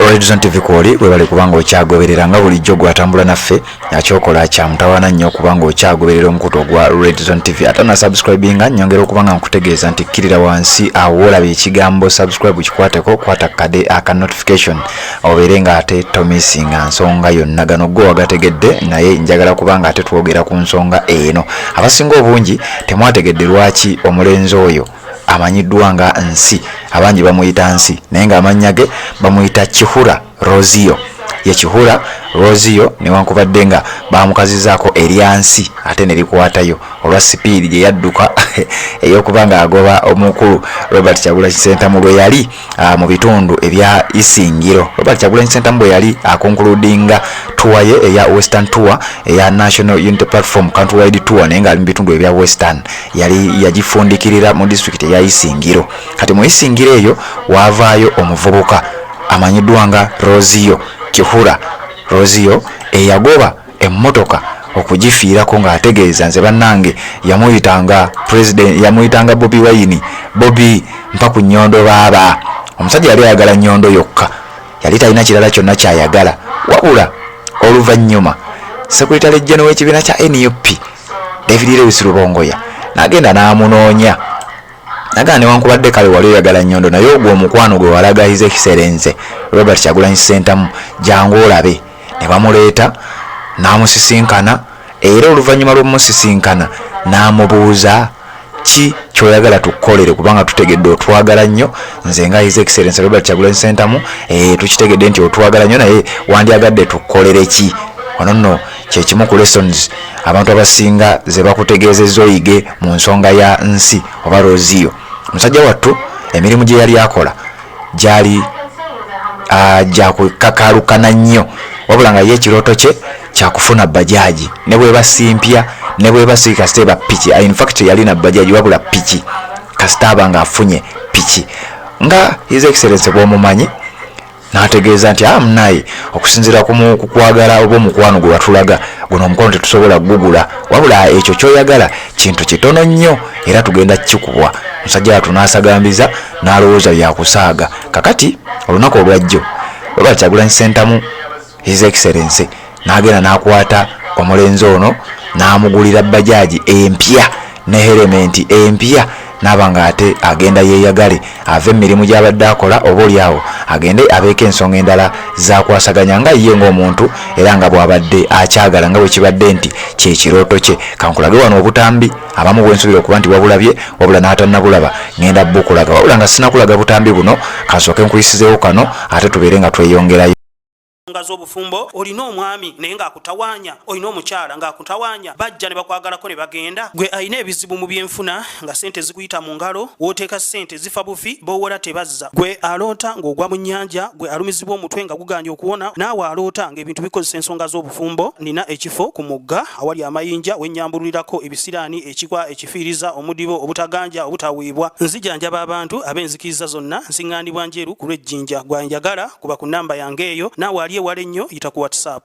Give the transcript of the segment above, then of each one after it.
Redison TV kwoli bwe bali kubanga okyagoberera nga bulijjo gwatambula naffe yakyokola kya mutawaana nnyo kubanga okyagoberera omukutu ogwa Redison TV ate na subscribinga nyongera okubanga nkutegeeza nti kirira wansi awo olaba ekigambo subscribe kikwateko kwata kade aka notification obeere nga ate tomisinga nsonga yonna gano gwe wagategedde naye njagala kubanga ate twogera ku nsonga eno abasinga obungi temwategedde lwaki omulenzi oyo amanyiddwa nga Nsi abangi bamuyita Nsi naye nga amannya ge bamuyita Kihura Rozio ye Kihura Rozio newankubadde nga bamukazizaako erya Nsi ate ne likwatayo olwa sipiidi gye yadduka ey'okubanga agoba omukulu Robert Kyagulanyi Ssentamu lwe yali mu bitundu ebya Isingiro. Robert Kyagulanyi Ssentamu bwe yali akonkludinga tour ye eya Western Tour eya National Unity Platform Countrywide Tour naye nga ali mu bitundu ebya Western yali yagifundikirira mu district eya Isingiro. Kati mu Isingiro eyo waavaayo omuvubuka amanyiddwa nga Rozio Kihura Rozio eyagoba emmotoka okugifiirako ng'ategeeza nze bannange yamuyitanga president yamuyitanga Bobi Wine Bobi mpa ku nnyondo baaba. Omusajja yali ayagala nnyondo yokka yali talina kirala kyonna kyayagala wabula oluvannyuma Secretary General w'ekibiina kya NUP David Lewis Rubongoya n'agenda n'amunoonya naga newankubadde kale wali oyagala nnyondo naye ogwo omukwano gwe walaga His Excellency Robert Kyagulanyi Ssentamu jangu olabe ne bamuleeta n'amusisinkana era oluvannyuma lw'omusisinkana n'amubuuza ki kyoyagala tukolere kubanga tutegedde otwagala nnyo nze nga His Excellency Robert Kyagulanyi Ssentamu tukitegedde nti otwagala nnyo naye wandyagadde tukolere ki ono nno kyekimu ku lessons abantu abasinga ze bakutegeezezza oyige mu nsonga ya Nsi oba Rozio. Omusajja wattu emirimu gye yali akola gyali gyakukakalukana nnyo wabula nga ye ekirooto kye kyakufuna bajaji ne bweba simpya ne bweba si kasiteba piki. In fact yali na bajaji wabula piki kasitaba nga afunye piki nga His Excellency bw'omumanyi n'ategeeza nti munayi okusinziira ku kwagala oba omukwano gwe watulaga guno omukwano tetusobola gugula wabula ekyo kyoyagala kintu kitono nnyo era tugenda kikubwa. Musajja watu n'asagambiza n'alowooza byakusaaga. Kakati olunaku olwajjo Robert Kyagulanyi Ssentamu His Excellency n'agenda n'akwata omulenzi ono n'amugulira bajaji empya ne helmet empya n'abanga ate agenda yeeyagale ave emirimu gy'abadde akola oba oliawo agende abeeko ensonga endala zakwasaganya nga ye ng'omuntu era nga bw'abadde akyagala nga bwe kibadde nti kyekirooto kye. Kankulage wano obutambi abamu bwensubira okuba nti wabulabye wabula n'atannabulaba ngenda bukulaga wabula nga sinakulaga butambi buno kansooke nkuyisizeewo kano ate tubeere nga tweyongerayo. Z'obufumbo olina omwami naye ng'akutawanya olina omukyala ng'akutawanya bajja ne bakwagalako ne bagenda gwe alina ebizibu mu byenfuna nga sente zikuyita mu ngalo wooteeka sente zifa bufi boowola tebazza gwe aloota ng'ogwa mu nnyanja gwe alumizibwa omutwe nga guganja okuwona naawe aloota ng'ebintu bikozesa ensonga z'obufumbo nina ekifo ku mugga awali amayinja wennyambululirako ebisiraani ekikwa ekifiiriza omudibo obutaganja obutawiibwa nzijanjaba abantu ab'enzikiriza zonna nsiŋŋaanibwa njeru ku lw'ejjinja gwanjagala kuba ku nnamba yange eyo naawe aliye wale nnyo yita ku WhatsApp.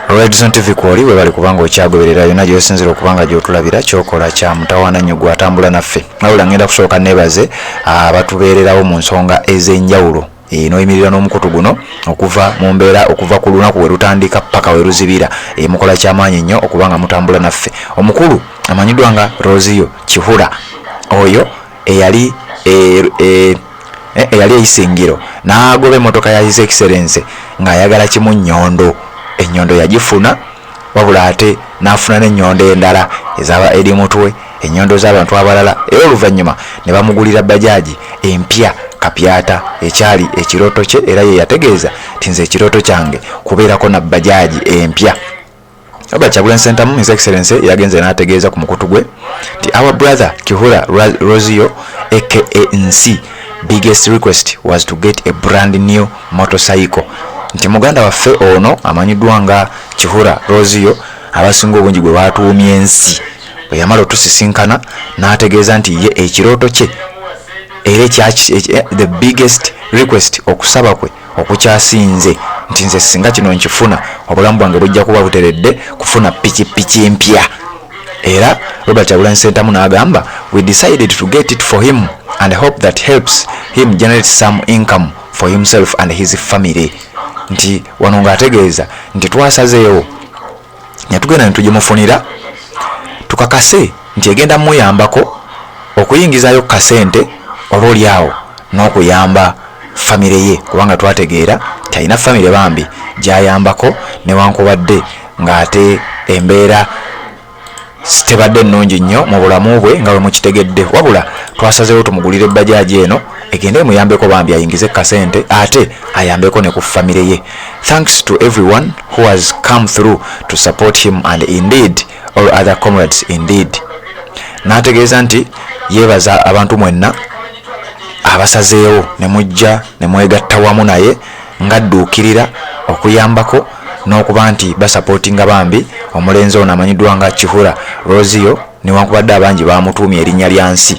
Redison TV kwoli bwe bali kubanga okyagoberera yonna gy'osinzira okubanga gy'otulabira kyokola kya mutawaana nnyo gwatambula naffe wabula ngenda kusooka neebaze abatubeererawo mu nsonga ez'enjawulo n'oyimirira n'omukutu guno okuva mu mbeera okuva ku lunaku we lutandika paka we luzibira mukola kyamaanyi nnyo okubanga mutambula naffe. Omukulu amanyiddwa nga Rozio Kihura oyo eyali Isingiro n'agoba emmotoka ya His Excellency ng'ayagala kimu nnyondo. Ennyondo yagifuna wabula ate n'afuna n'ennyondo endala ezaba eri mutwe ennyondo z'abantu abalala era oluvannyuma ne bamugulira bajaji empya kapyata ekyali ekirooto kye era ye yategeeza ti nze ekirooto kyange kubeerako na bajaji empya. Robert Kyagulanyi Ssentamu His Excellency yagenze n'ategeeza ku mukutu gwe ti our brother Kihura Rozio aka Nsi biggest request was to get a brand new motorcycle. Nti muganda waffe ono amanyiddwa nga Kihura Rozio abasinga obungi gwe baatuumye Nsi bwe yamala otusisinkana n'ategeeza nti ye ekirooto kye era the biggest request okusaba kwe okukyasinze nti nze singa kino nkifuna obulamu bwange bujja kuba buteredde kufuna pikipiki empya. era Robert Kyagulanyi Ssentamu n'agamba we decided to get it for him and hope that helps him generate some income for himself and his family. Nti wano ng'ategeeza nti twasazeewo netugenda netugimufunira tukakase nti egenda muyambako okuyingizayo kasente olwoli awo n'okuyamba famire ye, kubanga twategeera talina famire bambi gyayambako newankubadde ng'ate embeera tebadde nnungi nnyo mu bulamu bwe nga bwe mukitegedde, wabula twasazeewo tumugulire bajaaji eno egende muyambeko bambi ayingize kasente ate ayambeko ne ku famire ye. Thanks to everyone who has come through to support him and indeed all other comrades indeed. N'ategeeza nti yeebaza abantu mwenna abasazeewo ne mujja ne mwegatta wamu naye ng'adduukirira okuyambako n'okuba nti basapootinga bambi omulenzi ono amanyiddwa nga Kihura Rozio newankubadde abangi bamutuumye erinnya lya nsi.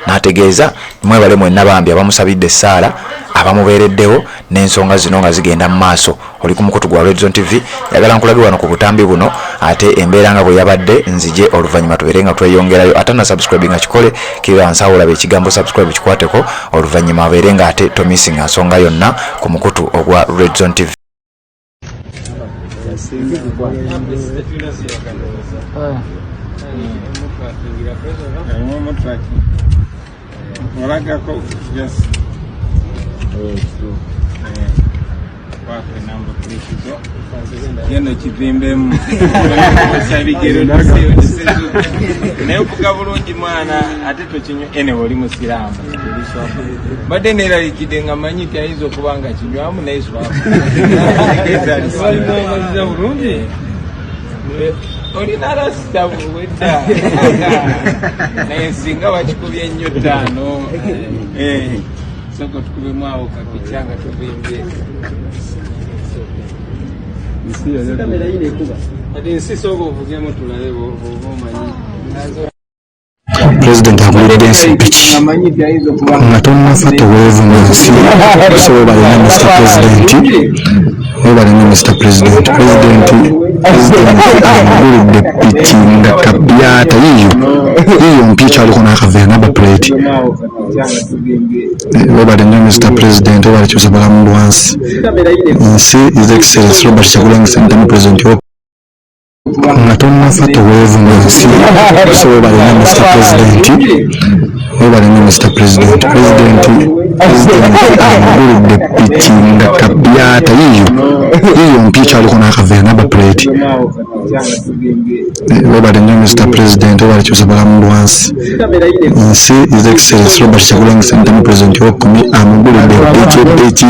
N'ategeeza mwebale mwenna bambi abamusabidde essaala abamubeereddewo n'ensonga zino nga zigenda mu maaso. Oli ku mukutu gwa Red Zone TV, yagala nkulage wano ku butambi buno ate embeera nga bwe yabadde nzije oluvannyuma tubeere nga tweyongerayo. Ate na subscribe nga kikole kirira wansi awo olabe ekigambo subscribe kikwateko oluvannyuma abeere nga ate tomisinga nsonga yonna ku mukutu ogwa Red Zone TV. Genda kipimbemu sabigero naye okuga bulungi mwana ate tokinywa ene oli musiraamu badde neeralikidde nga manyi nti ayinza okuba nga kinywamu naye swaza bulungi olina rasita wedda naye singa bakikubye nnyo ttaano soko tukubemu awo kapikyanga tuvimbye President akulidde ensipiki nga tonnafa teweevumyensi so webalina Mr. President webalina Mr. President amugulidde piki nga kabyata yiyo mpya ekyaliko n'akaveera n'abaplate webalina Mr. President webale kyusa balamu lwansi nsi His Excellency Robert Kyagulanyi Ssentamu President nga tonnafa teweevumyensi so webalina Mr. President webalina Mr. President amugulidde piki nga kabyata yiyo mpya ekyaliko n'akaveera n'abaplate webalina Mr. President webale kyusa balamu lwansi nsi His Excellency Robert Kyagulanyi Ssentamu President w'okumi amugulidde piki